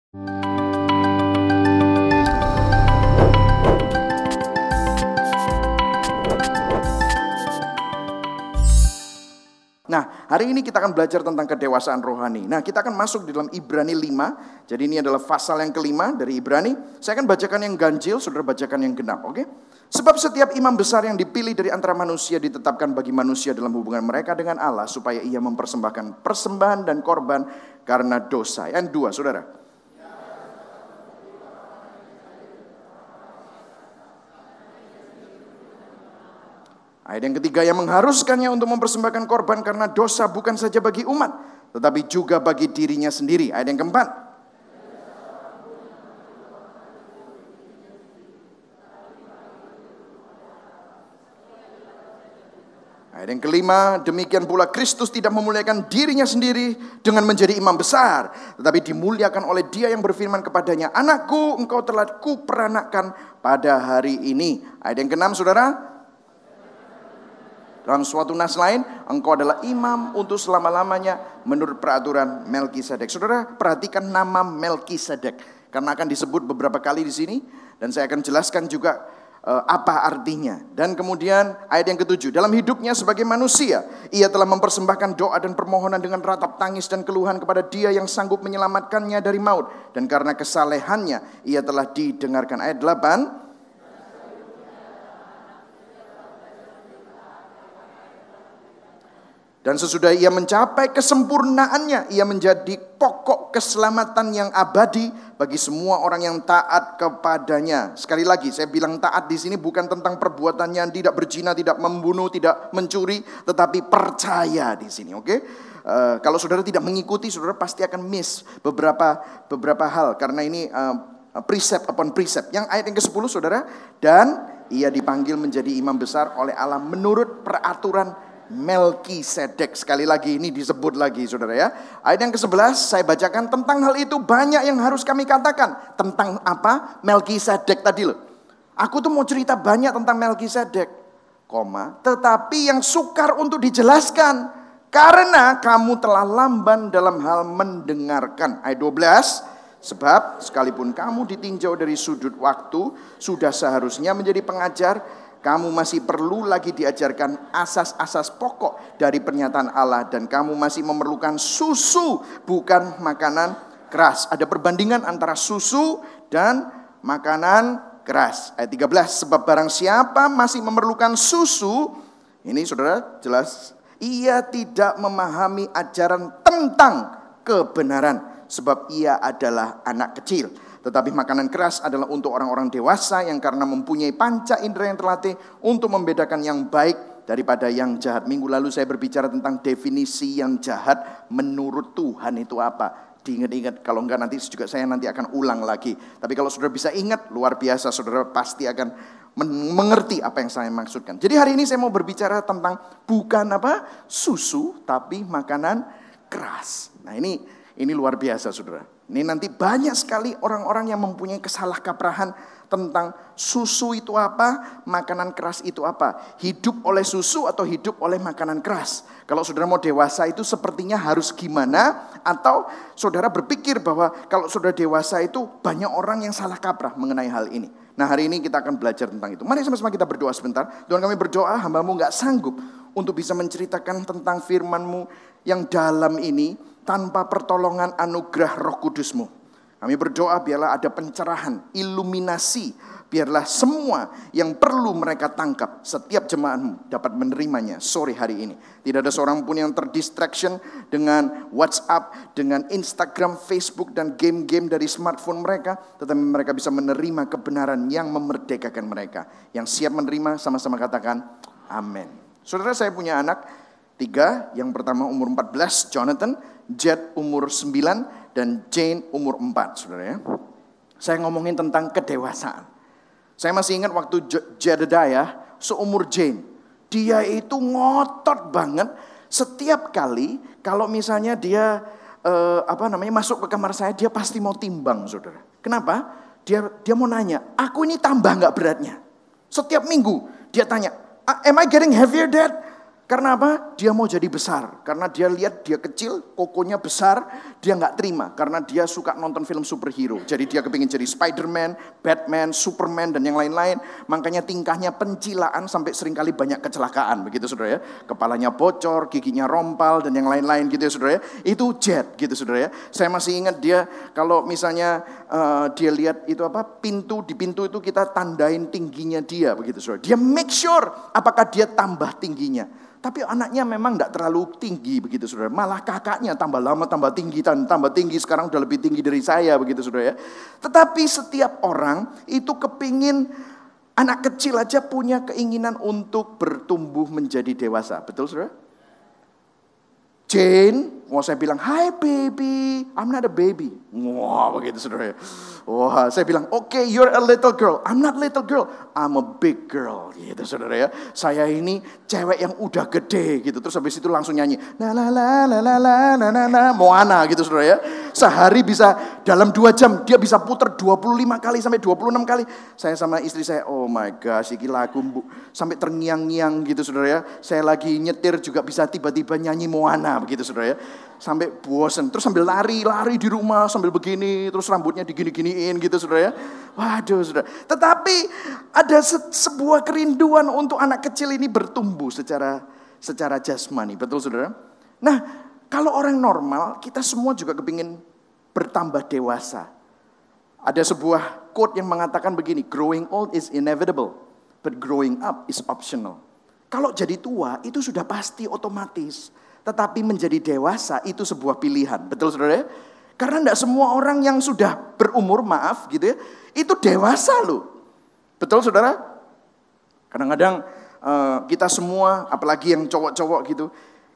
Nah, hari ini kita akan belajar tentang kedewasaan rohani. Nah, kita akan masuk di dalam Ibrani 5. Jadi ini adalah pasal yang kelima dari Ibrani. Saya akan bacakan yang ganjil, saudara bacakan yang genap, oke? Sebab setiap imam besar yang dipilih dari antara manusia ditetapkan bagi manusia dalam hubungan mereka dengan Allah, supaya ia mempersembahkan persembahan dan korban karena dosa. Yang dua, saudara. Ayat yang ketiga, yang mengharuskannya untuk mempersembahkan korban karena dosa bukan saja bagi umat, tetapi juga bagi dirinya sendiri. Ayat yang keempat. Ayat yang kelima, demikian pula Kristus tidak memuliakan dirinya sendiri dengan menjadi imam besar, tetapi dimuliakan oleh Dia yang berfirman kepadanya, "Anakku, engkau telah kuperanakkan pada hari ini." Ayat yang keenam, saudara. Dalam suatu nas lain, engkau adalah imam untuk selama-lamanya menurut peraturan Melkisedek. Saudara, perhatikan nama Melkisedek karena akan disebut beberapa kali di sini dan saya akan jelaskan juga apa artinya. Dan kemudian ayat yang ketujuh, dalam hidupnya sebagai manusia, ia telah mempersembahkan doa dan permohonan dengan ratap tangis dan keluhan kepada Dia yang sanggup menyelamatkannya dari maut, dan karena kesalehannya ia telah didengarkan. Ayat 8. Dan sesudah ia mencapai kesempurnaannya, ia menjadi pokok keselamatan yang abadi bagi semua orang yang taat kepadanya. Sekali lagi, saya bilang taat di sini bukan tentang perbuatannya yang tidak berzina, tidak membunuh, tidak mencuri, tetapi percaya di sini, oke? Kalau saudara tidak mengikuti, saudara pasti akan miss beberapa hal karena ini precept upon precept. Yang ayat yang ke-10, saudara, dan ia dipanggil menjadi imam besar oleh Allah menurut peraturan Melkisedek. Sekali lagi ini disebut lagi, saudara ya. Ayat yang ke-11 saya bacakan, tentang hal itu banyak yang harus kami katakan. Tentang apa? Melkisedek tadi loh. Aku tuh mau cerita banyak tentang Melkisedek, tetapi yang sukar untuk dijelaskan karena kamu telah lamban dalam hal mendengarkan. Ayat 12, sebab sekalipun kamu ditinjau dari sudut waktu, sudah seharusnya menjadi pengajar, kamu masih perlu lagi diajarkan asas-asas pokok dari pernyataan Allah, dan kamu masih memerlukan susu, bukan makanan keras. Ada perbandingan antara susu dan makanan keras. Ayat 13, sebab barang siapa masih memerlukan susu, ini saudara jelas, ia tidak memahami ajaran tentang kebenaran, sebab ia adalah anak kecil. Tetapi makanan keras adalah untuk orang-orang dewasa yang karena mempunyai panca indera yang terlatih untuk membedakan yang baik daripada yang jahat. Minggu lalu saya berbicara tentang definisi yang jahat menurut Tuhan itu apa. Diingat-ingat, kalau enggak nanti juga saya nanti akan ulang lagi. Tapi kalau saudara bisa ingat, luar biasa, saudara pasti akan mengerti apa yang saya maksudkan. Jadi hari ini saya mau berbicara tentang bukan susu, tapi makanan keras. Nah ini luar biasa, saudara. Ini nanti banyak sekali orang-orang yang mempunyai kesalahkaprahan tentang susu itu apa, makanan keras itu apa. Hidup oleh susu atau hidup oleh makanan keras. Kalau saudara mau dewasa itu sepertinya harus gimana? Atau saudara berpikir bahwa kalau saudara dewasa itu banyak orang yang salah kaprah mengenai hal ini. Nah, hari ini kita akan belajar tentang itu. Mari sama-sama kita berdoa sebentar. Tuhan, kami berdoa, hamba-Mu gak sanggup untuk bisa menceritakan tentang firman-Mu yang dalam ini tanpa pertolongan anugerah Roh Kudus-Mu. Kami berdoa biarlah ada pencerahan, iluminasi. Biarlah semua yang perlu mereka tangkap, setiap jemaat-Mu dapat menerimanya sore hari ini. Tidak ada seorang pun yang terdistraction dengan WhatsApp, dengan Instagram, Facebook, dan game-game dari smartphone mereka. Tetapi mereka bisa menerima kebenaran yang memerdekakan mereka. Yang siap menerima sama-sama katakan amin. Saudara, saya punya anak 3, yang pertama umur 14, Jonathan, Jed umur 9, dan Jane umur 4, saudara ya. Saya ngomongin tentang kedewasaan. Saya masih ingat waktu Jedediah seumur Jane. Dia itu ngotot banget setiap kali kalau misalnya dia masuk ke kamar saya, dia pasti mau timbang, saudara. Kenapa? Dia mau nanya, aku ini tambah gak beratnya? Setiap minggu dia tanya, am I getting heavier, Dad? Karena apa? Dia mau jadi besar. Karena dia lihat dia kecil, kokonya besar, dia nggak terima. Karena dia suka nonton film superhero. Jadi dia kepingin jadi Spider-Man, Batman, Superman, dan yang lain-lain. Makanya tingkahnya pencilaan sampai seringkali banyak kecelakaan. Begitu saudara ya. Kepalanya bocor, giginya rompal, dan yang lain-lain gitu ya saudara ya. Itu Jet gitu saudara ya. Saya masih ingat dia kalau misalnya dia lihat itu apa, di pintu itu kita tandain tingginya dia begitu saudara. Dia make sure apakah dia tambah tingginya. Tapi anaknya memang tidak terlalu tinggi begitu saudara. Malah kakaknya tambah lama tambah tinggi. Sekarang udah lebih tinggi dari saya begitu saudara ya. Tetapi setiap orang itu kepingin, anak kecil aja punya keinginan untuk bertumbuh menjadi dewasa. Betul saudara? Jane, mau saya bilang, "Hi baby, I'm not a baby." Wah begitu saudara ya. Wah saya bilang, "Okay, you're a little girl." "I'm not little girl, I'm a big girl." Gitu saudara ya. Saya ini cewek yang udah gede gitu. Terus habis itu langsung nyanyi, "La la la la la la la la la." Moana gitu saudara ya. Sehari bisa, dalam 2 jam dia bisa puter 25 kali sampai 26 kali. Saya sama istri saya, oh my gosh, ini lagu sampai terngiang-ngiang gitu saudara ya. Saya lagi nyetir juga bisa tiba-tiba nyanyi Moana begitu saudara ya. Sampai bosen, terus sambil lari di rumah sambil begini, terus rambutnya digini-giniin gitu saudara ya. Waduh saudara. Tetapi ada sebuah kerinduan untuk anak kecil ini bertumbuh secara jasmani, betul saudara? Nah, kalau orang normal, kita semua juga kepingin bertambah dewasa. Ada sebuah quote yang mengatakan begini, "Growing old is inevitable, but growing up is optional." Kalau jadi tua itu sudah pasti otomatis. Tetapi menjadi dewasa itu sebuah pilihan. Betul saudara? Karena tidak semua orang yang sudah berumur, maaf gitu ya, itu dewasa loh. Betul saudara? Kadang-kadang kita semua, apalagi yang cowok-cowok gitu,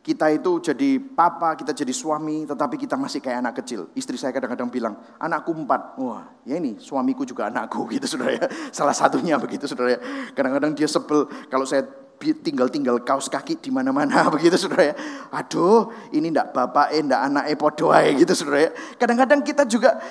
kita itu jadi papa, kita jadi suami, tetapi kita masih kayak anak kecil. Istri saya kadang-kadang bilang, "Anakku 4. Wah, ya ini suamiku juga anakku gitu saudara ya. Salah satunya begitu saudara ya. Kadang-kadang dia sebel kalau saya tinggal kaos kaki di mana-mana begitu saudara ya. Aduh, ini ndak bapak ndak anak podo ae gitu saudara ya. Kadang-kadang kita juga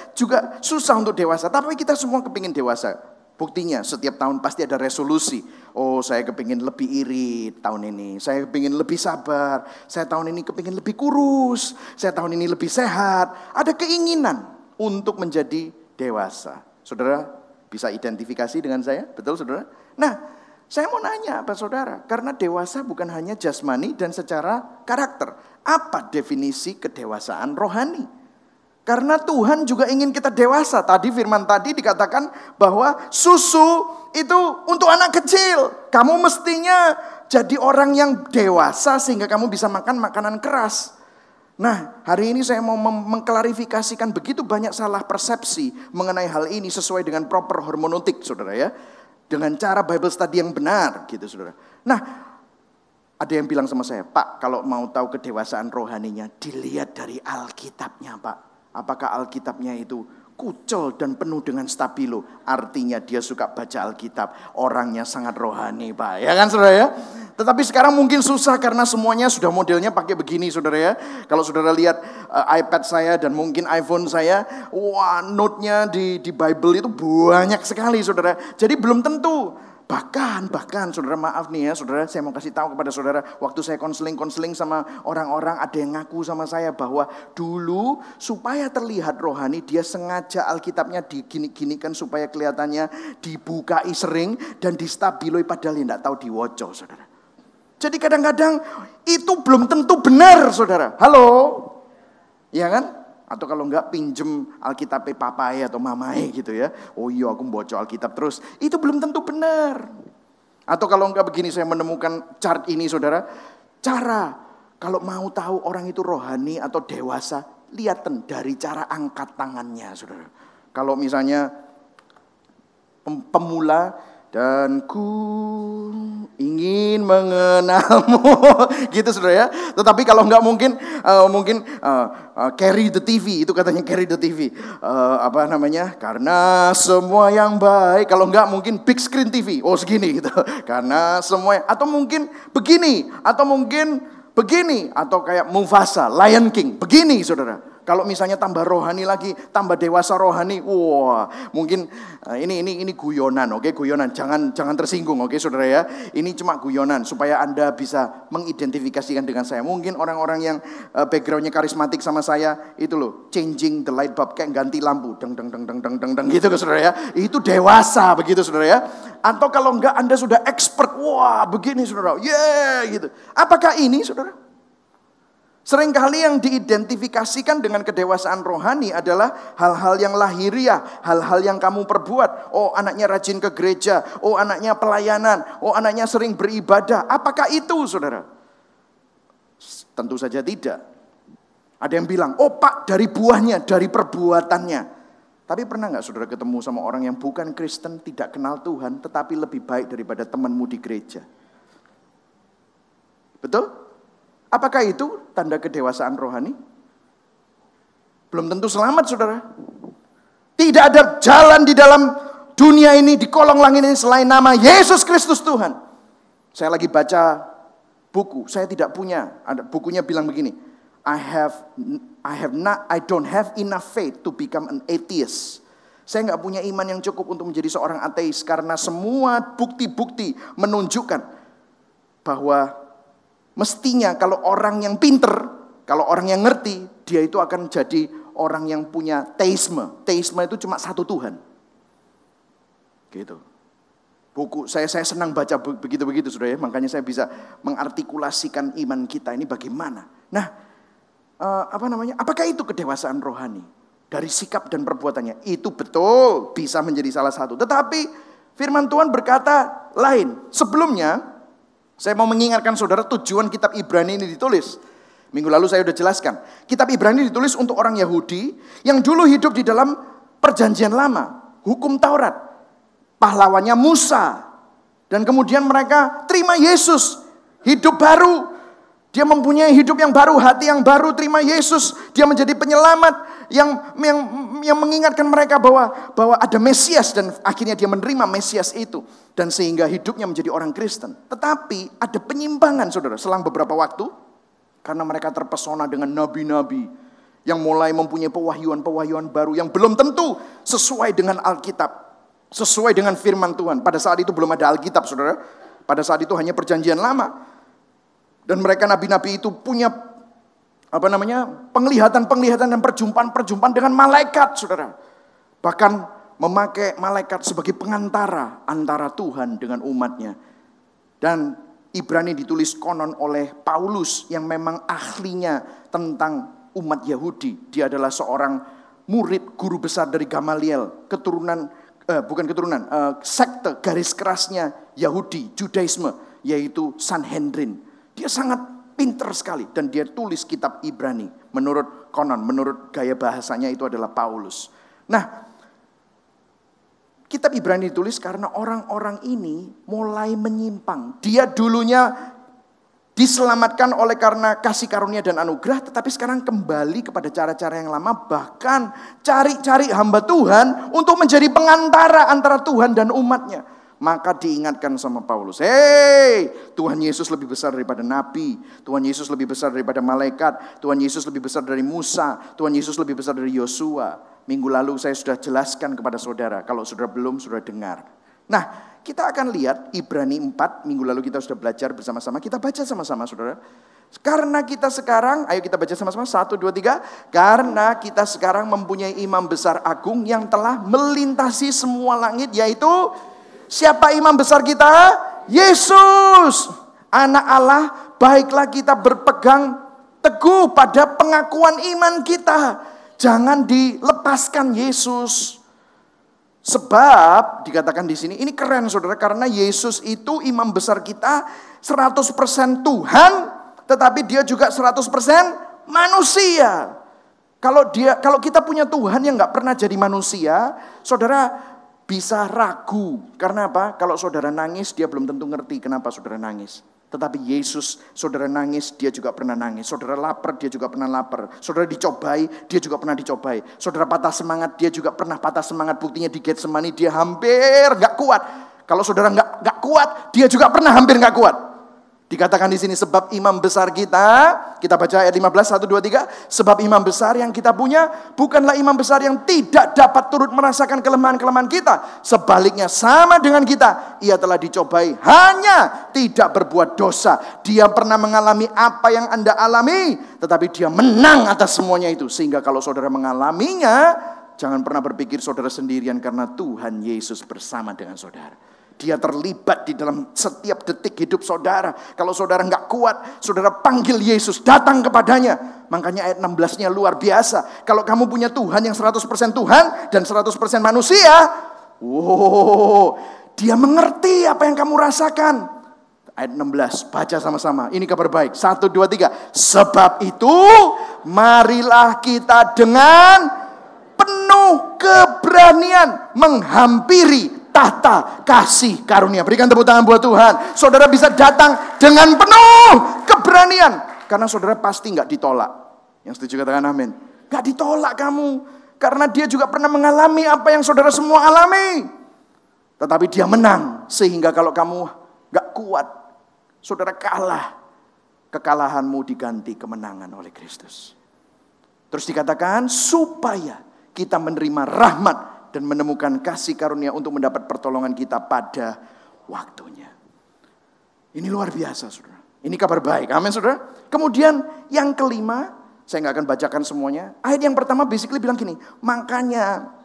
susah untuk dewasa, tapi kita semua kepingin dewasa. Buktinya setiap tahun pasti ada resolusi. Oh, saya kepingin lebih irit tahun ini. Saya kepingin lebih sabar. Saya tahun ini kepingin lebih kurus. Saya tahun ini lebih sehat. Ada keinginan untuk menjadi dewasa. Saudara bisa identifikasi dengan saya? Betul saudara? Nah, saya mau nanya apa saudara? Karena dewasa bukan hanya jasmani dan secara karakter. Apa definisi kedewasaan rohani? Karena Tuhan juga ingin kita dewasa. Tadi firman tadi dikatakan bahwa susu itu untuk anak kecil. Kamu mestinya jadi orang yang dewasa sehingga kamu bisa makan makanan keras. Nah, hari ini saya mau mengklarifikasikan begitu banyak salah persepsi mengenai hal ini sesuai dengan proper hermeneutik, saudara ya. Dengan cara Bible study yang benar gitu saudara. Nah, ada yang bilang sama saya, "Pak, kalau mau tahu kedewasaan rohaninya dilihat dari Alkitabnya, Pak. Apakah Alkitabnya itu kucel dan penuh dengan stabilo?" Artinya dia suka baca Alkitab. Orangnya sangat rohani, Pak. Ya kan saudara ya? Tetapi sekarang mungkin susah karena semuanya sudah modelnya pakai begini saudara ya. Kalau saudara lihat iPad saya dan mungkin iPhone saya, wah note-nya di Bible itu banyak sekali saudara. Jadi belum tentu. Bahkan saudara maaf nih ya saudara, saya mau kasih tahu kepada saudara, waktu saya konseling sama orang-orang, ada yang ngaku sama saya bahwa dulu supaya terlihat rohani dia sengaja Alkitabnya digini-ginikan supaya kelihatannya dibukai sering dan distabiloi padahal tidak tahu diwoco saudara. Jadi kadang-kadang itu belum tentu benar saudara. Halo? Iya kan? Atau kalau enggak pinjem Alkitab papai atau mamai gitu ya. Oh iya aku baca Alkitab terus. Itu belum tentu benar. Atau kalau enggak begini, saya menemukan chart ini saudara. Cara kalau mau tahu orang itu rohani atau dewasa, lihatin dari cara angkat tangannya saudara. Kalau misalnya pemula, dan ku ingin mengenalmu gitu saudara ya. Tetapi kalau enggak mungkin carry the TV, itu katanya carry the TV. Karena semua yang baik. Kalau enggak mungkin big screen TV, oh segini gitu. Karena semua, atau mungkin begini, atau mungkin begini, atau kayak Mufasa, Lion King, begini saudara. Kalau misalnya tambah rohani lagi, tambah dewasa rohani, wah, mungkin ini guyonan, oke, guyonan. Jangan tersinggung, oke, saudara ya. Ini cuma guyonan supaya Anda bisa mengidentifikasikan dengan saya. Mungkin orang-orang yang backgroundnya karismatik sama saya, itu loh, changing the light bulb, kayak ganti lampu, deng gitu, saudara ya. Itu dewasa begitu, saudara ya. Atau kalau enggak Anda sudah expert, wah, begini, saudara, gitu. Apakah ini, saudara? Seringkali yang diidentifikasikan dengan kedewasaan rohani adalah hal-hal yang lahiriah, hal-hal yang kamu perbuat. Oh, anaknya rajin ke gereja, oh anaknya pelayanan, oh anaknya sering beribadah. Apakah itu, saudara? Tentu saja tidak. Ada yang bilang, oh Pak, dari buahnya, dari perbuatannya. Tapi pernah gak saudara ketemu sama orang yang bukan Kristen, tidak kenal Tuhan, tetapi lebih baik daripada temanmu di gereja? Betul? Apakah itu tanda kedewasaan rohani? Belum tentu selamat, saudara. Tidak ada jalan di dalam dunia ini, di kolong langit ini selain nama Yesus Kristus Tuhan. Saya lagi baca buku, saya tidak punya. Ada bukunya bilang begini, I don't have enough faith to become an atheist. Saya nggak punya iman yang cukup untuk menjadi seorang ateis karena semua bukti-bukti menunjukkan bahwa mestinya kalau orang yang pinter, kalau orang yang ngerti, dia itu akan jadi orang yang punya teisme. Teisme itu cuma satu Tuhan. Gitu. Buku saya senang baca begitu-begitu, saudara ya. Makanya saya bisa mengartikulasikan iman kita ini bagaimana. Nah, apakah itu kedewasaan rohani? Dari sikap dan perbuatannya. Itu betul bisa menjadi salah satu. Tetapi firman Tuhan berkata lain. Sebelumnya, saya mau mengingatkan saudara tujuan kitab Ibrani ini ditulis. Minggu lalu saya sudah jelaskan. Kitab Ibrani ditulis untuk orang Yahudi yang dulu hidup di dalam perjanjian lama. Hukum Taurat. Pahlawannya Musa. Dan kemudian mereka terima Yesus. Hidup baru. Dia mempunyai hidup yang baru, hati yang baru, terima Yesus. Dia menjadi penyelamat yang mengingatkan mereka bahwa ada Mesias. Dan akhirnya dia menerima Mesias itu. Dan sehingga hidupnya menjadi orang Kristen. Tetapi ada penyimpangan, saudara, selang beberapa waktu. Karena mereka terpesona dengan nabi-nabi yang mulai mempunyai pewahyuan-pewahyuan baru yang belum tentu sesuai dengan Alkitab. Sesuai dengan firman Tuhan. Pada saat itu belum ada Alkitab, saudara. Pada saat itu hanya perjanjian lama. Dan mereka nabi-nabi itu punya penglihatan-penglihatan dan perjumpaan-perjumpaan dengan malaikat, saudara. Bahkan memakai malaikat sebagai pengantara antara Tuhan dengan umatnya. Dan Ibrani ditulis konon oleh Paulus yang memang ahlinya tentang umat Yahudi. Dia adalah seorang murid guru besar dari Gamaliel, sekte garis kerasnya Yahudi, Judaisme, yaitu Sanhedrin. Dia sangat pintar sekali dan dia tulis kitab Ibrani. Menurut gaya bahasanya itu adalah Paulus. Nah, kitab Ibrani ditulis karena orang-orang ini mulai menyimpang. Dia dulunya diselamatkan oleh karena kasih karunia dan anugerah, tetapi sekarang kembali kepada cara-cara yang lama, bahkan cari-cari hamba Tuhan untuk menjadi pengantara antara Tuhan dan umatnya. Maka diingatkan sama Paulus, Tuhan Yesus lebih besar daripada nabi, Tuhan Yesus lebih besar daripada malaikat, Tuhan Yesus lebih besar dari Musa, Tuhan Yesus lebih besar dari Yosua. Minggu lalu saya sudah jelaskan kepada saudara, kalau saudara belum, saudara dengar. Nah, kita akan lihat Ibrani 4, minggu lalu kita sudah belajar bersama-sama, kita baca sama-sama, saudara. Karena kita sekarang, ayo kita baca sama-sama, 1, 2, 3. Karena kita sekarang mempunyai imam besar agung yang telah melintasi semua langit, yaitu siapa imam besar kita? Yesus, anak Allah. Baiklah kita berpegang teguh pada pengakuan iman kita. Jangan dilepaskan Yesus. Sebab dikatakan di sini, ini keren saudara, karena Yesus itu imam besar kita 100% Tuhan, tetapi dia juga 100% manusia. Kalau kita punya Tuhan yang nggak pernah jadi manusia, saudara bisa ragu. Karena apa? Kalau saudara nangis, dia belum tentu ngerti kenapa saudara nangis. Tetapi Yesus, saudara nangis, dia juga pernah nangis. Saudara lapar, dia juga pernah lapar. Saudara dicobai, dia juga pernah dicobai. Saudara patah semangat, dia juga pernah patah semangat. Buktinya di Getsemani, dia hampir gak kuat. Kalau saudara gak kuat, dia juga pernah hampir gak kuat. Dikatakan di sini sebab imam besar kita baca ayat 15, 1, 2, 3. Sebab imam besar yang kita punya bukanlah imam besar yang tidak dapat turut merasakan kelemahan-kelemahan kita. Sebaliknya sama dengan kita, ia telah dicobai, hanya tidak berbuat dosa. Dia pernah mengalami apa yang Anda alami, tetapi dia menang atas semuanya itu. Sehingga kalau saudara mengalaminya, jangan pernah berpikir saudara sendirian, karena Tuhan Yesus bersama dengan saudara. Dia terlibat di dalam setiap detik hidup saudara. Kalau saudara nggak kuat, saudara panggil Yesus, datang kepadanya. Makanya ayat 16-nya luar biasa. Kalau kamu punya Tuhan yang 100% Tuhan dan 100% manusia, dia mengerti apa yang kamu rasakan. Ayat 16, baca sama-sama. Ini kabar baik. 1, 2, 3. Sebab itu, marilah kita dengan penuh keberanian menghampiri tahta kasih karunia. Berikan tepuk tangan buat Tuhan. Saudara bisa datang dengan penuh keberanian, karena saudara pasti gak ditolak. Yang setuju katakan amin. Gak ditolak kamu, karena dia juga pernah mengalami apa yang saudara semua alami. Tetapi dia menang, sehingga kalau kamu gak kuat, saudara kalah, kekalahanmu diganti kemenangan oleh Kristus. Terus dikatakan supaya kita menerima rahmat dan menemukan kasih karunia untuk mendapat pertolongan kita pada waktunya. Ini luar biasa, saudara. Ini kabar baik, amin saudara. Kemudian yang kelima, saya gak akan bacakan semuanya. Ayat yang pertama basically bilang gini, makanya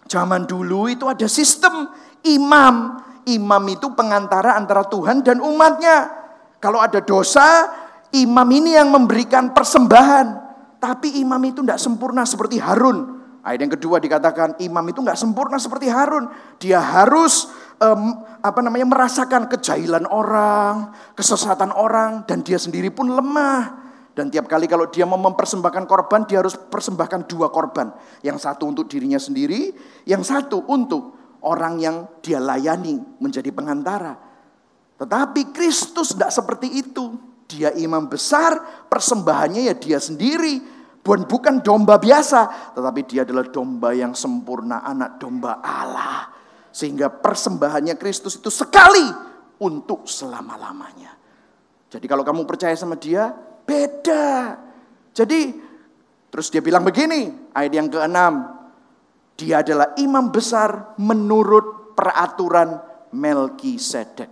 zaman dulu itu ada sistem imam. Imam itu pengantara antara Tuhan dan umatnya. Kalau ada dosa, imam ini yang memberikan persembahan. Tapi imam itu tidak sempurna seperti Harun. Ayat yang kedua dikatakan imam itu nggak sempurna seperti Harun. Dia harus merasakan kejahilan orang, kesesatan orang, dan dia sendiri pun lemah. Dan tiap kali kalau dia mau mempersembahkan korban, dia harus persembahkan 2 korban. Yang satu untuk dirinya sendiri, yang satu untuk orang yang dia layani menjadi pengantara. Tetapi Kristus tidak seperti itu. Dia imam besar, persembahannya ya dia sendiri. Bukan domba biasa, tetapi dia adalah domba yang sempurna, anak domba Allah. Sehingga persembahannya Kristus itu sekali untuk selama-lamanya. Jadi kalau kamu percaya sama dia, beda. Jadi terus dia bilang begini, ayat yang ke-6. Dia adalah imam besar menurut peraturan Melkisedek.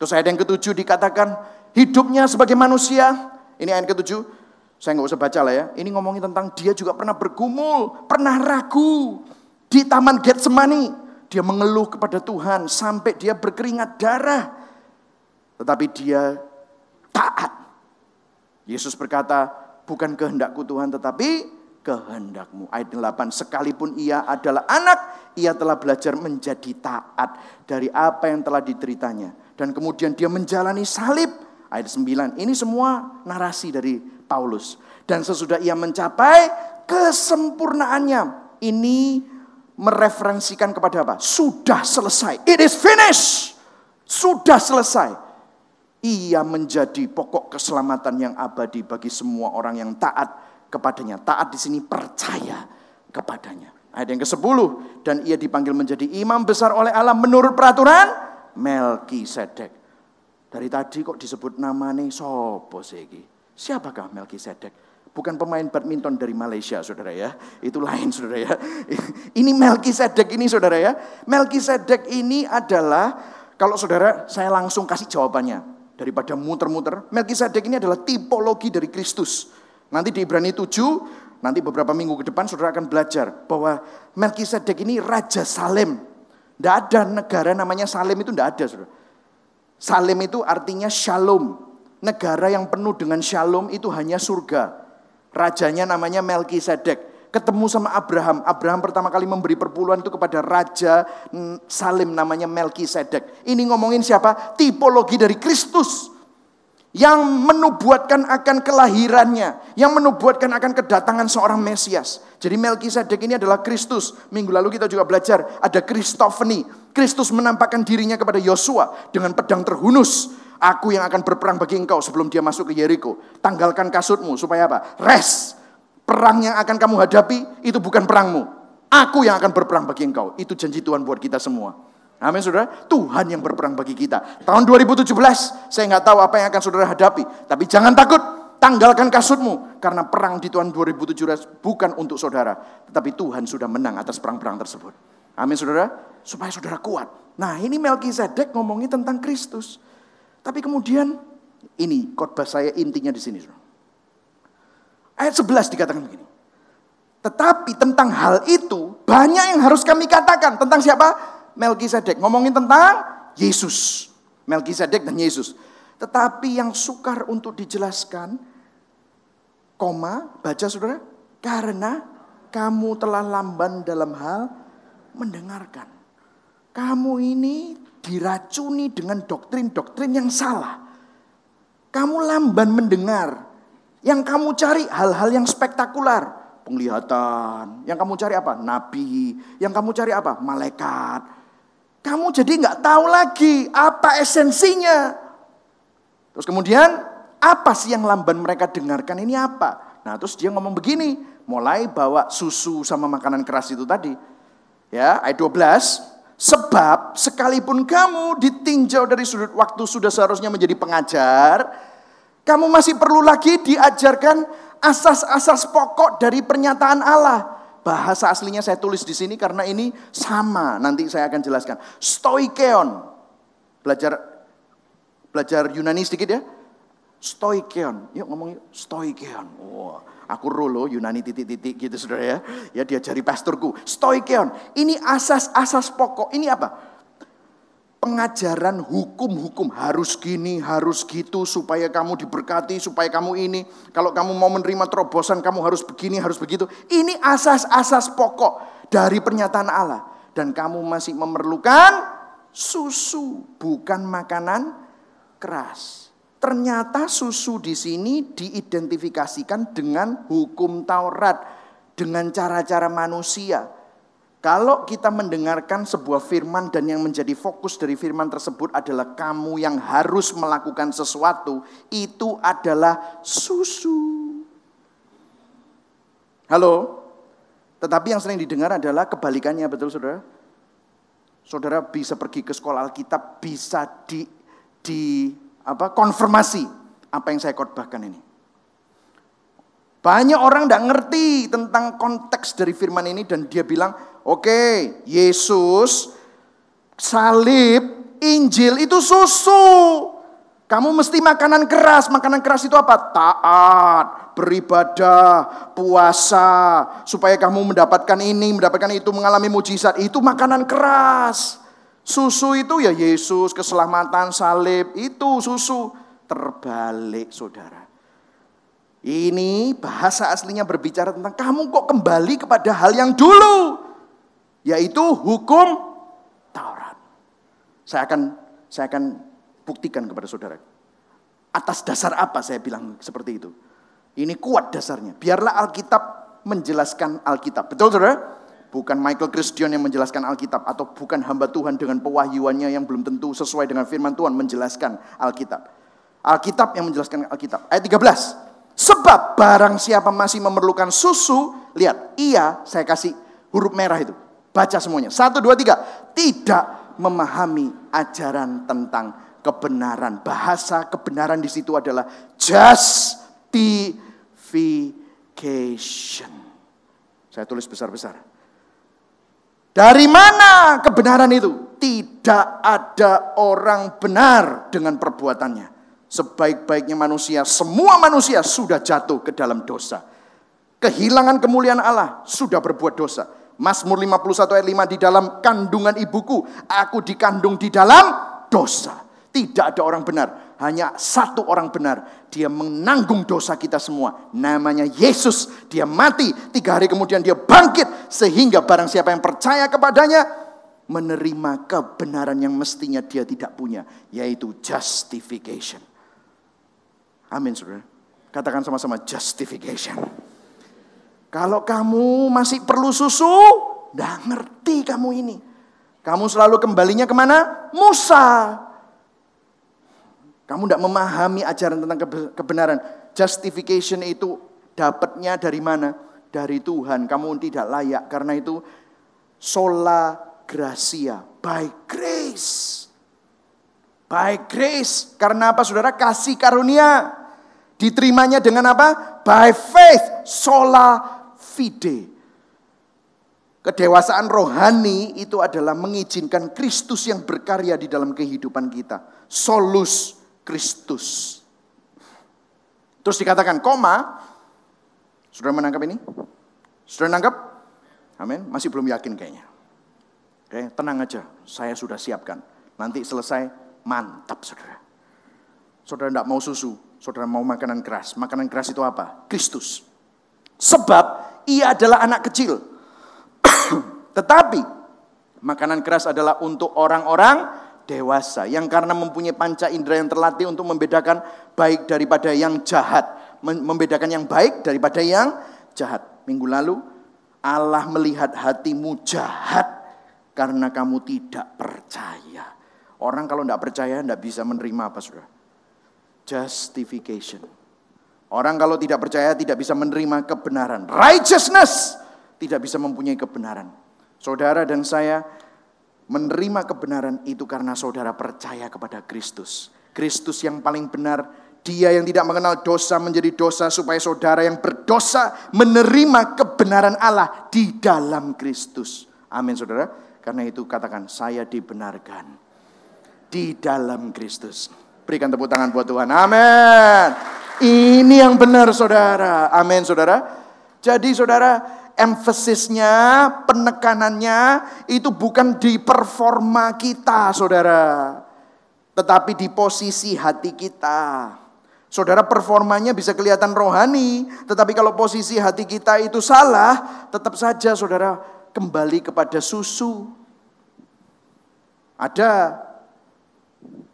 Terus ayat yang ke-7 dikatakan hidupnya sebagai manusia. Ini ayat ke-7. Saya nggak usah baca lah ya. Ini ngomongin tentang dia juga pernah bergumul, pernah ragu di Taman Getsemani. Dia mengeluh kepada Tuhan sampai dia berkeringat darah. Tetapi dia taat. Yesus berkata, bukan kehendakku Tuhan tetapi kehendakmu. Ayat 8, sekalipun ia adalah anak, ia telah belajar menjadi taat dari apa yang telah diteritanya. Dan kemudian dia menjalani salib. Ayat 9, ini semua narasi dari Paulus. Dan sesudah ia mencapai kesempurnaannya, ini mereferensikan kepada apa? Sudah selesai. It is finished. Sudah selesai. Ia menjadi pokok keselamatan yang abadi bagi semua orang yang taat kepadanya. Taat di sini percaya kepadanya. Ayat yang ke-10, dan ia dipanggil menjadi imam besar oleh Allah menurut peraturan Melkisedek. Dari tadi kok disebut namanya sopo sih? Siapakah Melkisedek? Bukan pemain badminton dari Malaysia, saudara ya. Itu lain, saudara ya. Ini Melkisedek ini, saudara ya. Melkisedek ini adalah, kalau saudara, saya langsung kasih jawabannya. Daripada muter-muter, Melkisedek ini adalah tipologi dari Kristus. Nanti di Ibrani 7, nanti beberapa minggu ke depan, saudara akan belajar bahwa Melkisedek ini Raja Salem. Tidak ada negara namanya Salem, itu tidak ada, saudara. Salem itu artinya shalom. Negara yang penuh dengan shalom itu hanya surga. Rajanya namanya Melkisedek. Ketemu sama Abraham. Abraham pertama kali memberi perpuluhan itu kepada Raja Salem namanya Melkisedek. Ini ngomongin siapa? Tipologi dari Kristus. Yang menubuatkan akan kelahirannya. Yang menubuatkan akan kedatangan seorang Mesias. Jadi Melkisedek ini adalah Kristus. Minggu lalu kita juga belajar. Ada Kristofani. Kristus menampakkan dirinya kepada Yosua dengan pedang terhunus. Aku yang akan berperang bagi engkau sebelum dia masuk ke Yeriko. Tanggalkan kasutmu supaya apa? Rest. Perang yang akan kamu hadapi itu bukan perangmu. Aku yang akan berperang bagi engkau. Itu janji Tuhan buat kita semua. Amin saudara. Tuhan yang berperang bagi kita. Tahun 2017 saya nggak tahu apa yang akan saudara hadapi. Tapi jangan takut. Tanggalkan kasutmu. Karena perang di tahun 2017 bukan untuk saudara. Tetapi Tuhan sudah menang atas perang-perang tersebut. Amin saudara. Supaya saudara kuat. Nah ini Melkisedek ngomongin tentang Kristus. Tapi kemudian ini khotbah saya intinya di sini. Saudara. Ayat 11 dikatakan begini. Tetapi tentang hal itu banyak yang harus kami katakan. Tentang siapa? Melkisedek. Ngomongin tentang Yesus. Melkisedek dan Yesus. Tetapi yang sukar untuk dijelaskan, baca saudara, karena kamu telah lamban dalam hal mendengarkan. Kamu ini diracuni dengan doktrin-doktrin yang salah. Kamu lamban mendengar. Yang kamu cari hal-hal yang spektakular. Penglihatan. Yang kamu cari apa? Nabi. Yang kamu cari apa? Malaikat. Kamu jadi nggak tahu lagi apa esensinya. Terus kemudian apa sih yang lamban mereka dengarkan ini apa? Nah terus dia ngomong begini. Mulai bawa susu sama makanan keras itu tadi. Ya ayat 12. Sebab sekalipun kamu ditinjau dari sudut waktu sudah seharusnya menjadi pengajar. Kamu masih perlu lagi diajarkan asas-asas pokok dari pernyataan Allah. Bahasa aslinya saya tulis di sini karena ini sama. Nanti saya akan jelaskan. Stoikeon. Belajar Yunani sedikit ya. Stoikeon. Yuk ngomong yuk. Stoikeon. Wah, aku rolo Yunani titik-titik gitu saudara ya. Ya diajari pastorku. Stoikeon. Ini asas-asas pokok. Ini apa? Pengajaran hukum-hukum harus gini, harus gitu supaya kamu diberkati, supaya kamu ini. Kalau kamu mau menerima terobosan kamu harus begini, harus begitu. Ini asas-asas pokok dari pernyataan Allah. Dan kamu masih memerlukan susu, bukan makanan keras. Ternyata susu di sini diidentifikasikan dengan hukum Taurat, dengan cara-cara manusia. Kalau kita mendengarkan sebuah firman dan yang menjadi fokus dari firman tersebut adalah kamu yang harus melakukan sesuatu, itu adalah susu. Halo? Tetapi yang sering didengar adalah kebalikannya, betul saudara? Saudara bisa pergi ke sekolah Alkitab, bisa konfirmasi apa yang saya khotbahkan ini. Banyak orang tidak ngerti tentang konteks dari firman ini dan dia bilang, oke, Yesus, salib, Injil itu susu. Kamu mesti makanan keras. Makanan keras itu apa? Taat, beribadah, puasa. Supaya kamu mendapatkan ini, mendapatkan itu, mengalami mujizat. Itu makanan keras. Susu itu ya Yesus, keselamatan, salib. Itu susu. Terbalik saudara. Ini bahasa aslinya berbicara tentang kamu kok kembali kepada hal yang dulu. Yaitu hukum Taurat. Saya akan buktikan kepada saudara. Atas dasar apa saya bilang seperti itu. Ini kuat dasarnya. Biarlah Alkitab menjelaskan Alkitab. Betul saudara? Bukan Michael Christian yang menjelaskan Alkitab. Atau bukan hamba Tuhan dengan pewahyuannya yang belum tentu sesuai dengan firman Tuhan menjelaskan Alkitab. Alkitab yang menjelaskan Alkitab. Ayat 13. Sebab barang siapa masih memerlukan susu. Lihat, saya kasih huruf merah itu. Baca semuanya. 1, 2, 3. Tidak memahami ajaran tentang kebenaran. Bahasa kebenaran di situ adalah justification. Saya tulis besar-besar. Dari mana kebenaran itu? Tidak ada orang benar dengan perbuatannya. Sebaik-baiknya manusia, semua manusia sudah jatuh ke dalam dosa. Kehilangan kemuliaan Allah, sudah berbuat dosa. Mazmur 51 ayat 5, di dalam kandungan ibuku, aku dikandung di dalam dosa. Tidak ada orang benar, hanya satu orang benar. Dia menanggung dosa kita semua. Namanya Yesus, dia mati. 3 hari kemudian dia bangkit. Sehingga barang siapa yang percaya kepadanya, menerima kebenaran yang mestinya dia tidak punya. Yaitu justification. Amin saudara. Katakan sama-sama justification. Kalau kamu masih perlu susu, nggak ngerti kamu ini. Kamu selalu kembalinya kemana? Musa. Kamu tidak memahami ajaran tentang kebenaran. Justification itu dapatnya dari mana? Dari Tuhan. Kamu tidak layak. Karena itu sola gracia, by grace. By grace. Karena apa saudara? Kasih karunia. Diterimanya dengan apa? By faith, sola fide. Kedewasaan rohani itu adalah mengizinkan Kristus yang berkarya di dalam kehidupan kita. Solus Kristus. Terus dikatakan koma. Saudara menangkap ini? Saudara menangkap? Amin. Masih belum yakin kayaknya. Oke, tenang aja. Saya sudah siapkan. Nanti selesai, mantap saudara. Saudara tidak mau susu. Saudara mau makanan keras. Makanan keras itu apa? Kristus. Sebab ia adalah anak kecil. Tetapi makanan keras adalah untuk orang-orang dewasa. Yang karena mempunyai panca indera yang terlatih untuk membedakan baik daripada yang jahat. Membedakan yang baik daripada yang jahat. Minggu lalu Allah melihat hatimu jahat karena kamu tidak percaya. Orang kalau tidak percaya tidak bisa menerima apa saudara? Justification. Orang kalau tidak percaya tidak bisa menerima kebenaran. Righteousness. Tidak bisa mempunyai kebenaran. Saudara dan saya menerima kebenaran itu karena saudara percaya kepada Kristus. Kristus yang paling benar. Dia yang tidak mengenal dosa menjadi dosa supaya saudara yang berdosa menerima kebenaran Allah di dalam Kristus. Amin saudara. Karena itu katakan saya dibenarkan di dalam Kristus. Berikan tepuk tangan buat Tuhan. Amin. Ini yang benar saudara. Amin saudara. Jadi saudara, emphasisnya, penekanannya itu bukan di performa kita saudara. Tetapi di posisi hati kita. Saudara, performanya bisa kelihatan rohani. Tetapi kalau posisi hati kita itu salah, tetap saja saudara kembali kepada susu. Ada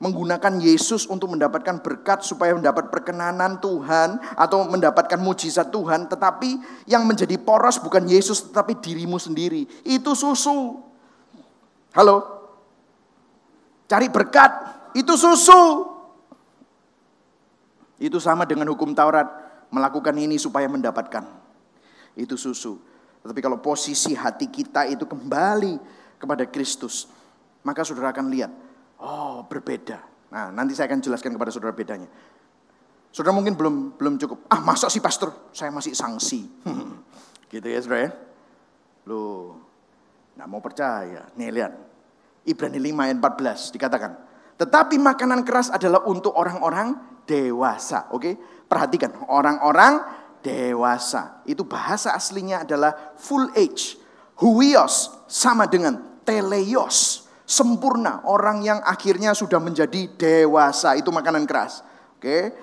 menggunakan Yesus untuk mendapatkan berkat supaya mendapat perkenanan Tuhan atau mendapatkan mujizat Tuhan, tetapi yang menjadi poros bukan Yesus tetapi dirimu sendiri. Itu susu. Halo? Cari berkat, itu susu. Itu sama dengan hukum Taurat, melakukan ini supaya mendapatkan. Itu susu. Tetapi kalau posisi hati kita itu kembali kepada Kristus, maka saudara akan lihat, oh berbeda. Nah nanti saya akan jelaskan kepada saudara bedanya. Saudara mungkin belum cukup. Ah masa sih pastor, saya masih sangsi. Gitu ya saudara ya. Loh, gak mau percaya. Nih lihat, Ibrani 5 ayat 14 dikatakan. Tetapi makanan keras adalah untuk orang-orang dewasa. Oke, perhatikan, orang-orang dewasa. Itu bahasa aslinya adalah full age. Huios sama dengan teleios. Sempurna, orang yang akhirnya sudah menjadi dewasa. Itu makanan keras. Oke,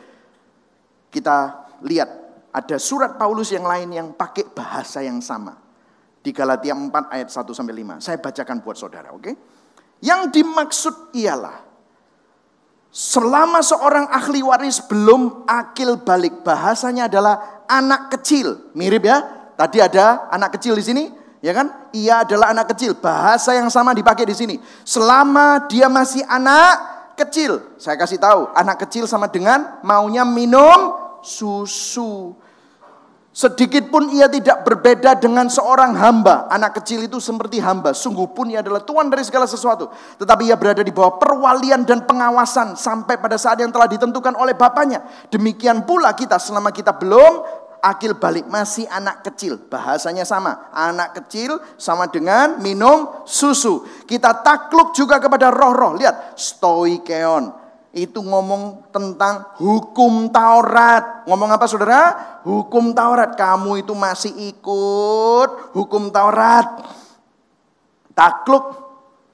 kita lihat ada surat Paulus yang lain yang pakai bahasa yang sama. Di Galatia 4 ayat 1-5. Saya bacakan buat saudara, oke? Yang dimaksud ialah selama seorang ahli waris belum akil balik. Bahasanya adalah anak kecil. Mirip ya. Tadi ada anak kecil di sini. Ya kan? Ia adalah anak kecil. Bahasa yang sama dipakai di sini. Selama dia masih anak kecil. Saya kasih tahu, anak kecil sama dengan maunya minum susu. Sedikit pun ia tidak berbeda dengan seorang hamba. Anak kecil itu seperti hamba. Sungguh pun ia adalah tuan dari segala sesuatu. Tetapi ia berada di bawah perwalian dan pengawasan sampai pada saat yang telah ditentukan oleh bapaknya. Demikian pula kita selama kita belum akil balik, masih anak kecil. Bahasanya sama, anak kecil sama dengan minum susu. Kita takluk juga kepada roh-roh. Lihat, stoikeon itu ngomong tentang hukum Taurat. Ngomong apa saudara? Hukum Taurat. Kamu itu masih ikut hukum Taurat. Takluk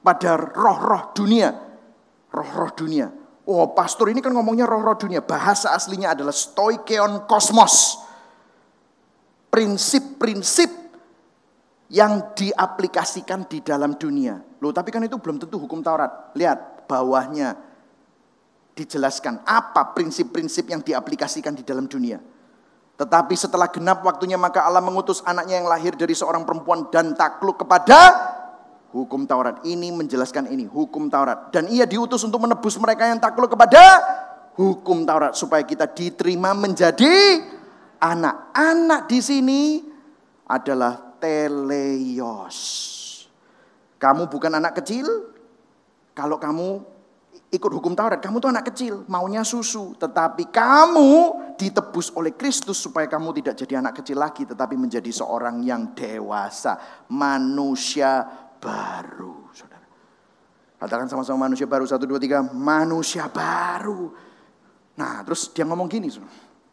pada roh-roh dunia. Roh-roh dunia. Oh pastor, ini kan ngomongnya roh-roh dunia. Bahasa aslinya adalah stoikeon kosmos. Prinsip-prinsip yang diaplikasikan di dalam dunia. Loh, tapi kan itu belum tentu hukum Taurat. Lihat bawahnya dijelaskan apa prinsip-prinsip yang diaplikasikan di dalam dunia. Tetapi setelah genap waktunya maka Allah mengutus anaknya yang lahir dari seorang perempuan dan takluk kepada hukum Taurat. Ini menjelaskan ini, hukum Taurat. Dan ia diutus untuk menebus mereka yang takluk kepada hukum Taurat supaya kita diterima menjadi anak. Anak di sini adalah teleios. Kamu bukan anak kecil. Kalau kamu ikut hukum Taurat, kamu tuh anak kecil, maunya susu. Tetapi kamu ditebus oleh Kristus supaya kamu tidak jadi anak kecil lagi, tetapi menjadi seorang yang dewasa, manusia baru. Saudara, katakan sama-sama manusia baru. 1, 2, 3, manusia baru. Nah, terus dia ngomong gini,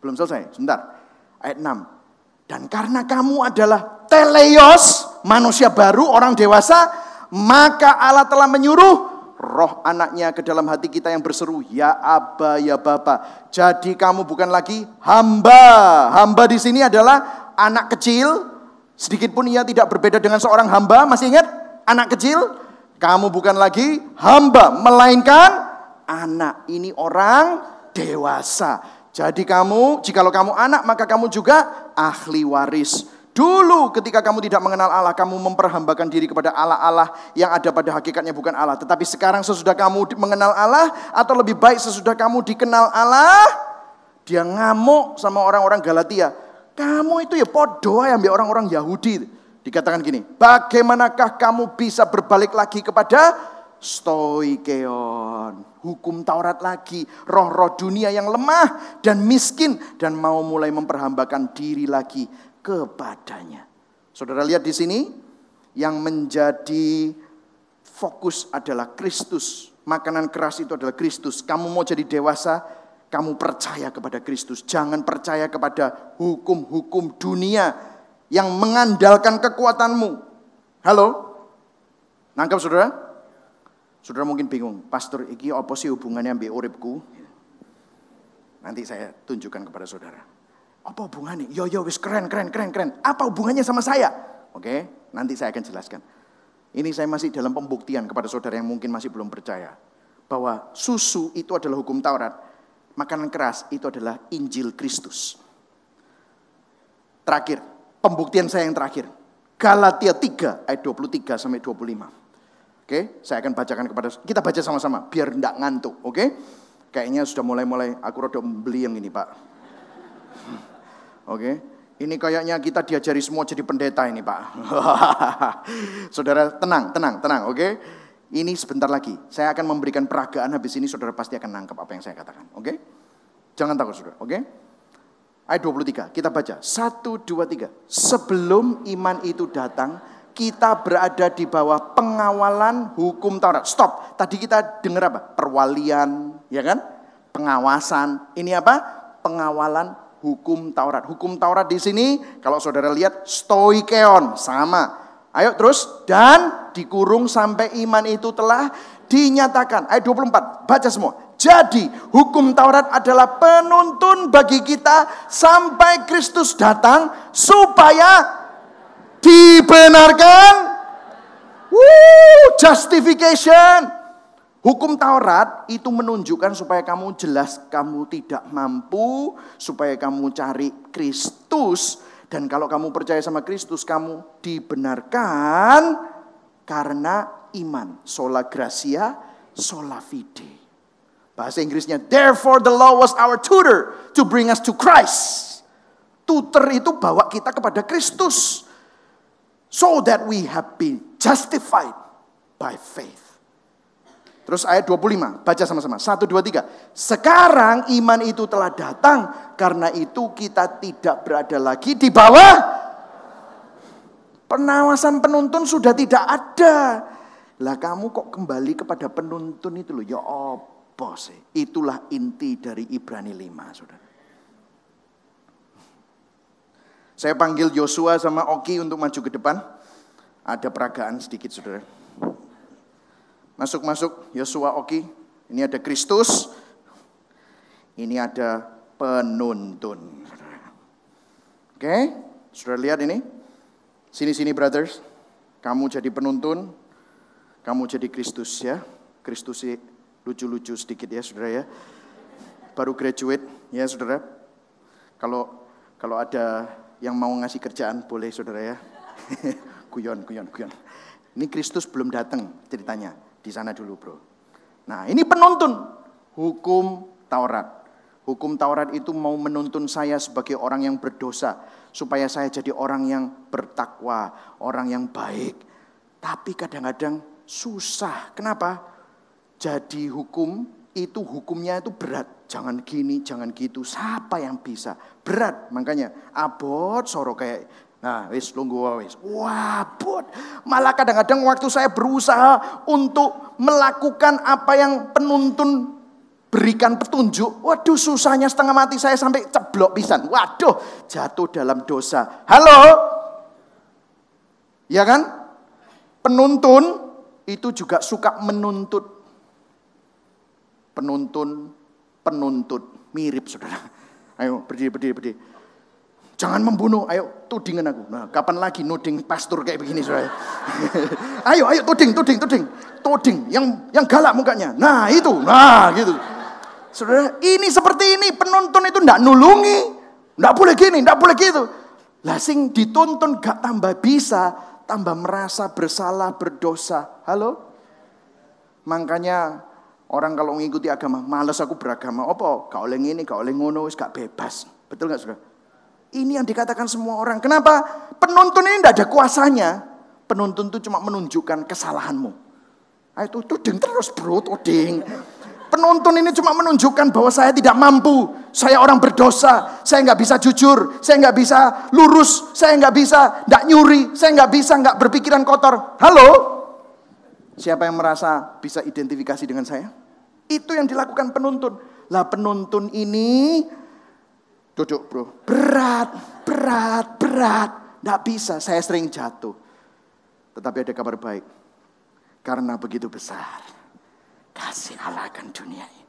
belum selesai, sebentar. Ayat 6. Dan karena kamu adalah teleios, manusia baru, orang dewasa, maka Allah telah menyuruh roh anaknya ke dalam hati kita yang berseru, ya Aba, ya Bapa. Jadi kamu bukan lagi hamba. Hamba di sini adalah anak kecil. Sedikit pun ia tidak berbeda dengan seorang hamba. Masih ingat? Anak kecil. Kamu bukan lagi hamba, melainkan anak. Ini orang dewasa. Jadi kamu, jikalau kamu anak, maka kamu juga ahli waris. Dulu ketika kamu tidak mengenal Allah, kamu memperhambakan diri kepada Allah-Allah yang ada pada hakikatnya bukan Allah. Tetapi sekarang sesudah kamu mengenal Allah, atau lebih baik sesudah kamu dikenal Allah, dia ngamuk sama orang-orang Galatia. Kamu itu ya podo ya ambil orang-orang Yahudi. Dikatakan gini, bagaimanakah kamu bisa berbalik lagi kepada stoikeon, hukum Taurat lagi, roh-roh dunia yang lemah dan miskin, dan mau mulai memperhambakan diri lagi kepadanya. Saudara lihat di sini, yang menjadi fokus adalah Kristus. Makanan keras itu adalah Kristus. Kamu mau jadi dewasa, kamu percaya kepada Kristus. Jangan percaya kepada hukum-hukum dunia yang mengandalkan kekuatanmu. Halo? Nangkap saudara? Saudara mungkin bingung, pastor iki apa sih hubungannya ambil uripku? Nanti saya tunjukkan kepada saudara. Apa hubungannya? Yo wis keren. Apa hubungannya sama saya? Oke, nanti saya akan jelaskan. Ini saya masih dalam pembuktian kepada saudara yang mungkin masih belum percaya. Bahwa susu itu adalah hukum Taurat. Makanan keras itu adalah Injil Kristus. Terakhir, pembuktian saya yang terakhir. Galatia 3 ayat 23 sampai 25. Oke, saya akan bacakan kepada kita, baca sama-sama biar enggak ngantuk, oke? Kayaknya sudah mulai aku rada beli yang ini, Pak. Oke, ini kayaknya kita diajari semua jadi pendeta ini, Pak. Saudara tenang, oke? Ini sebentar lagi, saya akan memberikan peragaan, habis ini saudara pasti akan nangkap apa yang saya katakan, oke? Jangan takut saudara, oke? Ayat 23, kita baca, 1, 2, 3. Sebelum iman itu datang, kita berada di bawah pengawalan hukum Taurat. Stop, tadi kita dengar apa? Perwalian, ya kan? Pengawasan, ini apa? Pengawalan hukum Taurat. Hukum Taurat di sini kalau saudara lihat stoikeon sama. Ayo terus, dan dikurung sampai iman itu telah dinyatakan. Ayat 24, baca semua. Jadi hukum Taurat adalah penuntun bagi kita sampai Kristus datang supaya dibenarkan. Justification. Hukum Taurat itu menunjukkan supaya kamu jelas kamu tidak mampu, supaya kamu cari Kristus. Dan kalau kamu percaya sama Kristus, kamu dibenarkan karena iman. Sola gratia, sola fide. Bahasa Inggrisnya, therefore the law was our tutor to bring us to Christ. Tutor itu bawa kita kepada Kristus. So that we have been justified by faith. Terus ayat 25, baca sama-sama. 1, 2, 3. Sekarang iman itu telah datang, karena itu kita tidak berada lagi di bawah penawasan penuntun, sudah tidak ada. Lah kamu kok kembali kepada penuntun itu loh, ya apa sih? Itulah inti dari Ibrani 5, saudara. Saya panggil Yosua sama Oki untuk maju ke depan. Ada peragaan sedikit, saudara. Masuk, Yosua, Oki. Ini ada Kristus. Ini ada penuntun. Oke, saudara lihat ini. Sini brothers. Kamu jadi penuntun. Kamu jadi Kristus ya. Kristus sih lucu-lucu sedikit ya, saudara ya. Baru graduate ya, saudara. Kalau ada yang mau ngasih kerjaan boleh, saudara ya. Guyon. Ini Kristus belum datang ceritanya. Di sana dulu, bro. Nah, ini penuntun hukum Taurat. Hukum Taurat itu mau menuntun saya sebagai orang yang berdosa, supaya saya jadi orang yang bertakwa, orang yang baik. Tapi kadang-kadang susah. Kenapa? Jadi hukum itu hukumnya itu berat. Jangan gini, jangan gitu. Siapa yang bisa? Berat. Makanya abot soro kayak, nah wis lungguh wis. Wah, abot. Malah kadang-kadang waktu saya berusaha untuk melakukan apa yang penuntun berikan petunjuk, waduh susahnya setengah mati, saya sampai ceblok pisan. Waduh, jatuh dalam dosa. Halo? Ya kan? Penuntun itu juga suka menuntut. Penuntut. Mirip saudara. Ayo berdiri. Jangan membunuh, ayo tudingan aku. Nah, kapan lagi nuding pastor kayak begini saudara? ayo tuding. Tuding, yang galak mukanya. Nah itu, gitu. Saudara, ini seperti ini, penuntun itu enggak nulungi. Enggak boleh gini, enggak boleh gitu. Lah sing dituntun gak tambah bisa, tambah merasa bersalah, berdosa. Halo? Makanya orang kalau mengikuti agama, males aku beragama. Apa? Gak oleh ngini, gak oleh ngono, gak bebas. Betul gak saudara? Ini yang dikatakan semua orang. Kenapa? Penuntun ini tidak ada kuasanya. Penuntun itu cuma menunjukkan kesalahanmu. Ayo tuding terus bro, tuding. Penuntun ini cuma menunjukkan bahwa saya tidak mampu. Saya orang berdosa. Saya nggak bisa jujur. Saya nggak bisa lurus. Saya nggak bisa nggak nyuri. Saya nggak bisa nggak berpikiran kotor. Halo? Siapa yang merasa bisa identifikasi dengan saya? Itu yang dilakukan penuntun. Lah penuntun ini duduk bro. Berat. Nggak bisa. Saya sering jatuh. Tetapi ada kabar baik. Karena begitu besar kasih Allah akan dunia ini.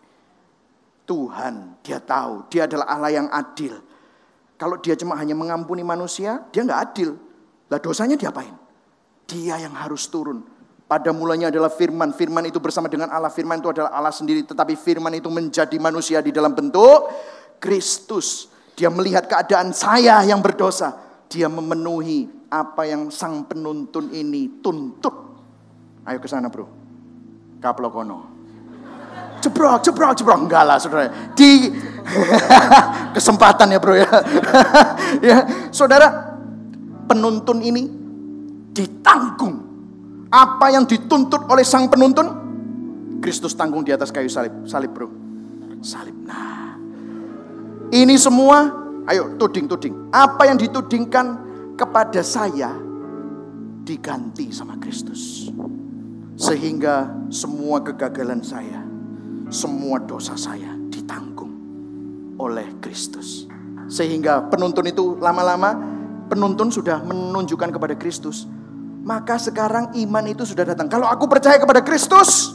Tuhan, dia tahu, dia adalah Allah yang adil. Kalau dia cuma hanya mengampuni manusia, dia nggak adil. Lah dosanya diapain? Dia yang harus turun. Pada mulanya adalah firman. Firman itu bersama dengan Allah. Firman itu adalah Allah sendiri. Tetapi firman itu menjadi manusia di dalam bentuk Kristus. Dia melihat keadaan saya yang berdosa. Dia memenuhi apa yang sang penuntun ini tuntut. Ayo ke sana bro. Kaplokono. Jebrok. Enggak lah saudara. Di kesempatan ya bro ya. Ya, saudara, penuntun ini ditanggung. Apa yang dituntut oleh sang penuntun, Kristus tanggung di atas kayu salib. Salib bro. Salib. Nah, ini semua, ayo tuding. Apa yang ditudingkan kepada saya diganti sama Kristus. Sehingga semua kegagalan saya, semua dosa saya ditanggung oleh Kristus. Sehingga penuntun itu lama-lama, penuntun sudah menunjukkan kepada Kristus. Maka sekarang iman itu sudah datang. Kalau aku percaya kepada Kristus,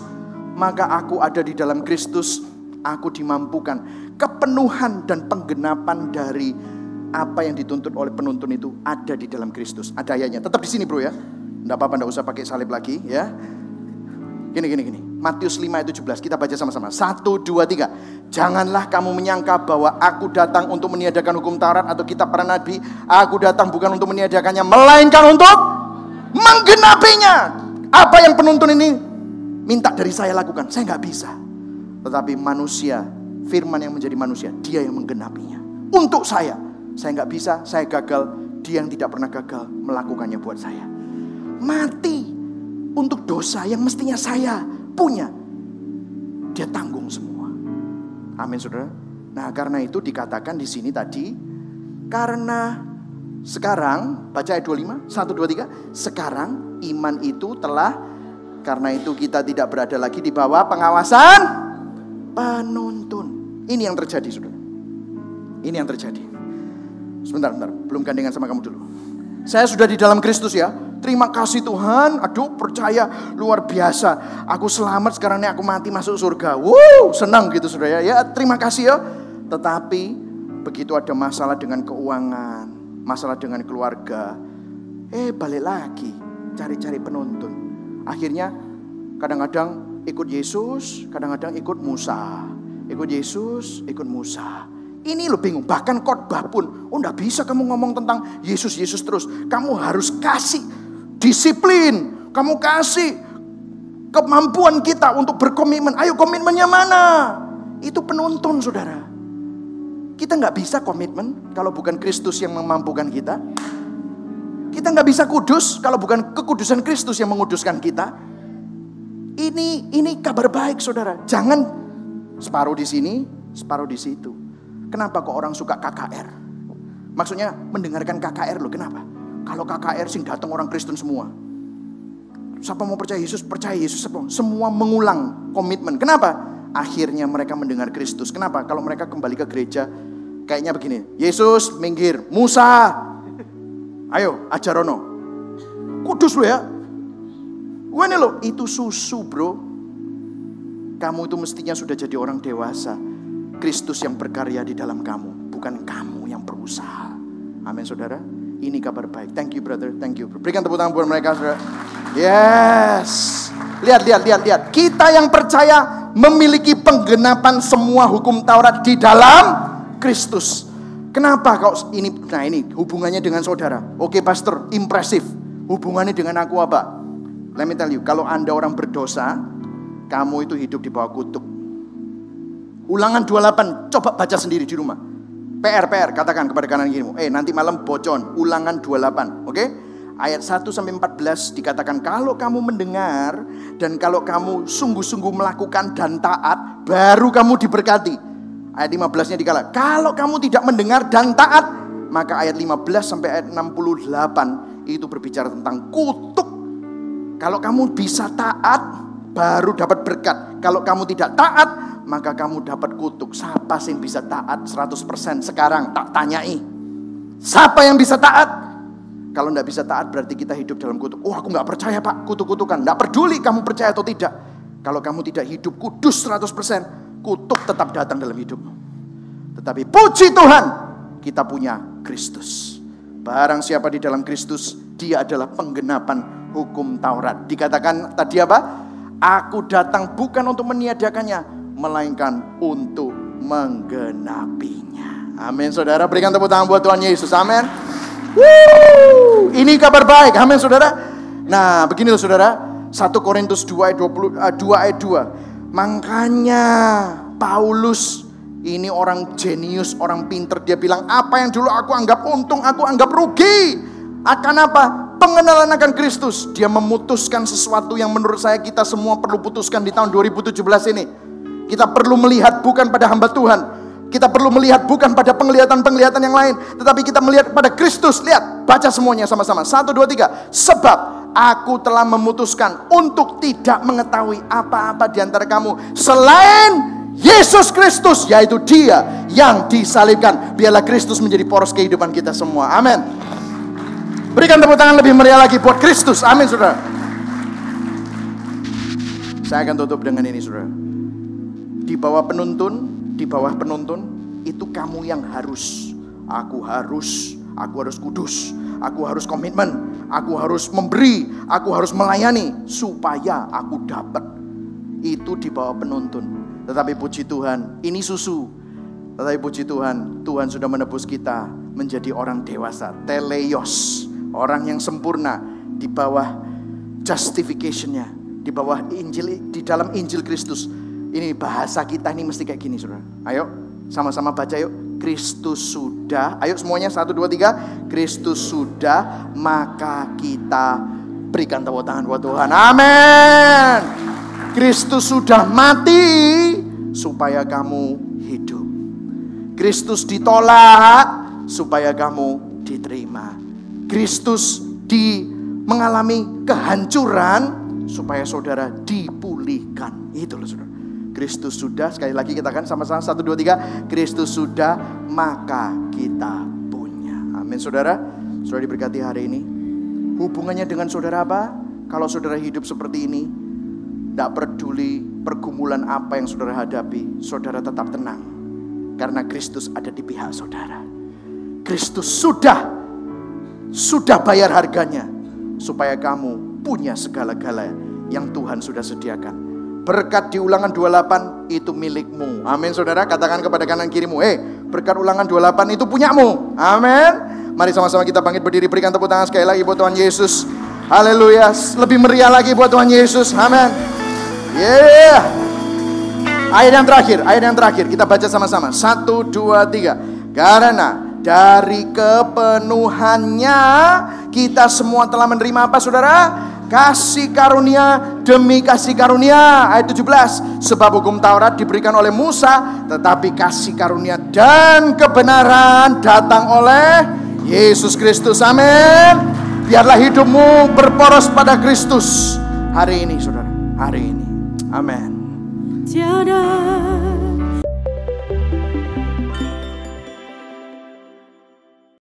maka aku ada di dalam Kristus. Aku dimampukan. Kepenuhan dan penggenapan dari apa yang dituntut oleh penuntun itu ada di dalam Kristus. Ada ayatnya. Tetap di sini bro ya. Enggak apa-apa, enggak usah pakai salib lagi ya. Gini. Matius 5 ayat 17. Kita baca sama-sama. 1, 2, 3. Janganlah kamu menyangka bahwa aku datang untuk meniadakan hukum Taurat atau kitab para nabi. Aku datang bukan untuk meniadakannya, melainkan untuk menggenapinya. Apa yang penuntun ini minta dari saya lakukan, saya nggak bisa. Tetapi manusia, firman yang menjadi manusia, dia yang menggenapinya. Untuk saya nggak bisa, saya gagal. Dia yang tidak pernah gagal melakukannya buat saya. Mati untuk dosa yang mestinya saya punya, dia tanggung semua. Amin saudara. Nah karena itu dikatakan di sini tadi, karena sekarang, baca ayat 25, 1, 2, 3. Sekarang iman itu telah, karena itu kita tidak berada lagi di bawah pengawasan penuntun. Ini yang terjadi saudara. Ini yang terjadi. Sebentar, belum gandengan sama kamu dulu. Saya sudah di dalam Kristus ya. Terima kasih Tuhan. Aduh percaya luar biasa. Aku selamat sekarang ini, aku mati masuk surga. Wow, senang gitu saudara ya. Terima kasih ya. Tetapi begitu ada masalah dengan keuangan, masalah dengan keluarga, balik lagi cari-cari penuntun. Akhirnya kadang-kadang ikut Yesus, kadang-kadang ikut Musa. Ikut Yesus, ikut Musa. Ini lo bingung, bahkan khotbah pun, enggak bisa kamu ngomong tentang Yesus terus. Kamu harus kasih disiplin, kamu kasih kemampuan kita untuk berkomitmen. Ayo komitmennya mana? Itu penuntun saudara. Kita nggak bisa komitmen kalau bukan Kristus yang memampukan kita. Kita nggak bisa kudus kalau bukan kekudusan Kristus yang menguduskan kita. Ini kabar baik, saudara. Jangan separuh di sini, separuh di situ. Kenapa kok orang suka KKR? Maksudnya mendengarkan KKR loh. Kenapa? Kalau KKR sing datang orang Kristen semua. Siapa mau percaya Yesus semua mengulang komitmen. Kenapa? Akhirnya mereka mendengar Kristus. Kenapa? Kalau mereka kembali ke gereja kayaknya begini. Yesus minggir, Musa ayo ajarono. Kudus lo ya. Wene lo, itu susu bro. Kamu itu mestinya sudah jadi orang dewasa. Kristus yang berkarya di dalam kamu, bukan kamu yang berusaha. Amin saudara. Ini kabar baik. Thank you brother, thank you. Berikan tepuk tangan buat mereka saudara. Yes. Lihat. Kita yang percaya memiliki penggenapan semua hukum Taurat di dalam Kristus. Kenapa kau ini? Nah ini hubungannya dengan saudara. Oke pastor, impresif. Hubungannya dengan aku apa? Let me tell you, kalau Anda orang berdosa, kamu itu hidup di bawah kutuk. Ulangan 28, coba baca sendiri di rumah. PR, katakan kepada kanan kirimu. Nanti malam bocon, ulangan 28, oke? Ayat 1-14 dikatakan, kalau kamu mendengar dan kalau kamu sungguh-sungguh melakukan dan taat, baru kamu diberkati. Ayat 15-nya dikatakan, kalau kamu tidak mendengar dan taat, maka ayat 15 sampai ayat 68 itu berbicara tentang kutuk. Kalau kamu bisa taat, baru dapat berkat. Kalau kamu tidak taat, maka kamu dapat kutuk. Siapa yang bisa taat 100% sekarang? Tak tanyai. Siapa yang bisa taat? Kalau tidak bisa taat berarti kita hidup dalam kutuk. Oh aku gak percaya pak, kutuk-kutukan. Tidak peduli kamu percaya atau tidak. Kalau kamu tidak hidup kudus 100%, kutuk tetap datang dalam hidupmu. Tetapi puji Tuhan, kita punya Kristus. Barang siapa di dalam Kristus, dia adalah penggenapan hukum Taurat. Dikatakan tadi apa? Aku datang bukan untuk meniadakannya, melainkan untuk menggenapinya. Amin saudara, berikan tepuk tangan buat Tuhan Yesus. Amin. Ini kabar baik. Amin saudara. Nah begini loh saudara, 1 Korintus 2 ayat 2. Makanya Paulus ini orang jenius, orang pinter. Dia bilang apa yang dulu aku anggap untung, aku anggap rugi. Akan apa? Pengenalan akan Kristus. Dia memutuskan sesuatu yang menurut saya kita semua perlu putuskan di tahun 2017 ini. Kita perlu melihat bukan pada hamba Tuhan. Kita perlu melihat bukan pada penglihatan-penglihatan yang lain, tetapi kita melihat pada Kristus. Lihat, baca semuanya sama-sama. 1, 2, 3. Sebab aku telah memutuskan untuk tidak mengetahui apa-apa di antara kamu selain Yesus Kristus, yaitu Dia yang disalibkan. Biarlah Kristus menjadi poros kehidupan kita semua. Amin. Berikan tepuk tangan lebih meriah lagi buat Kristus. Amin saudara. Saya akan tutup dengan ini saudara. Di bawah penuntun itu kamu yang harus. Aku harus kudus, aku harus komitmen, aku harus memberi, aku harus melayani supaya aku dapat. Itu di bawah penuntun. Tetapi puji Tuhan, ini susu. Tetapi puji Tuhan, Tuhan sudah menebus kita menjadi orang dewasa, teleios, orang yang sempurna di bawah justification-nya, di bawah Injil, di dalam Injil Kristus. Ini bahasa kita ini mesti kayak gini saudara. Ayo sama-sama baca yuk. Kristus sudah. Ayo semuanya 1, 2, 3. Kristus sudah, maka kita berikan tepuk tangan buat Tuhan. Amin. Kristus sudah mati supaya kamu hidup. Kristus ditolak supaya kamu diterima. Kristus mengalami kehancuran supaya saudara dipulihkan. Itu loh saudara. Kristus sudah, sekali lagi kita kan sama-sama 1, 2, 3. Kristus sudah, maka kita punya. Amin saudara. Saudara diberkati hari ini. Hubungannya dengan saudara apa? Kalau saudara hidup seperti ini, tidak peduli pergumulan apa yang saudara hadapi, saudara tetap tenang. Karena Kristus ada di pihak saudara. Kristus sudah bayar harganya supaya kamu punya segala-galanya yang Tuhan sudah sediakan. Berkat di Ulangan 28 itu milikmu. Amin saudara, katakan kepada kanan kirimu, berkat Ulangan 28 itu punyamu. Amin. Mari sama-sama kita bangkit berdiri, berikan tepuk tangan sekali lagi buat Tuhan Yesus. Haleluya. Lebih meriah lagi buat Tuhan Yesus. Amin. Yeah. Ayat yang terakhir kita baca sama-sama. 1, 2, 3. Karena dari kepenuhannya kita semua telah menerima apa saudara? Kasih karunia demi kasih karunia. Ayat 17. Sebab hukum Taurat diberikan oleh Musa, tetapi kasih karunia dan kebenaran datang oleh Yesus Kristus. Amin. Biarlah hidupmu berporos pada Kristus hari ini saudara. Hari ini. Amin. Tiada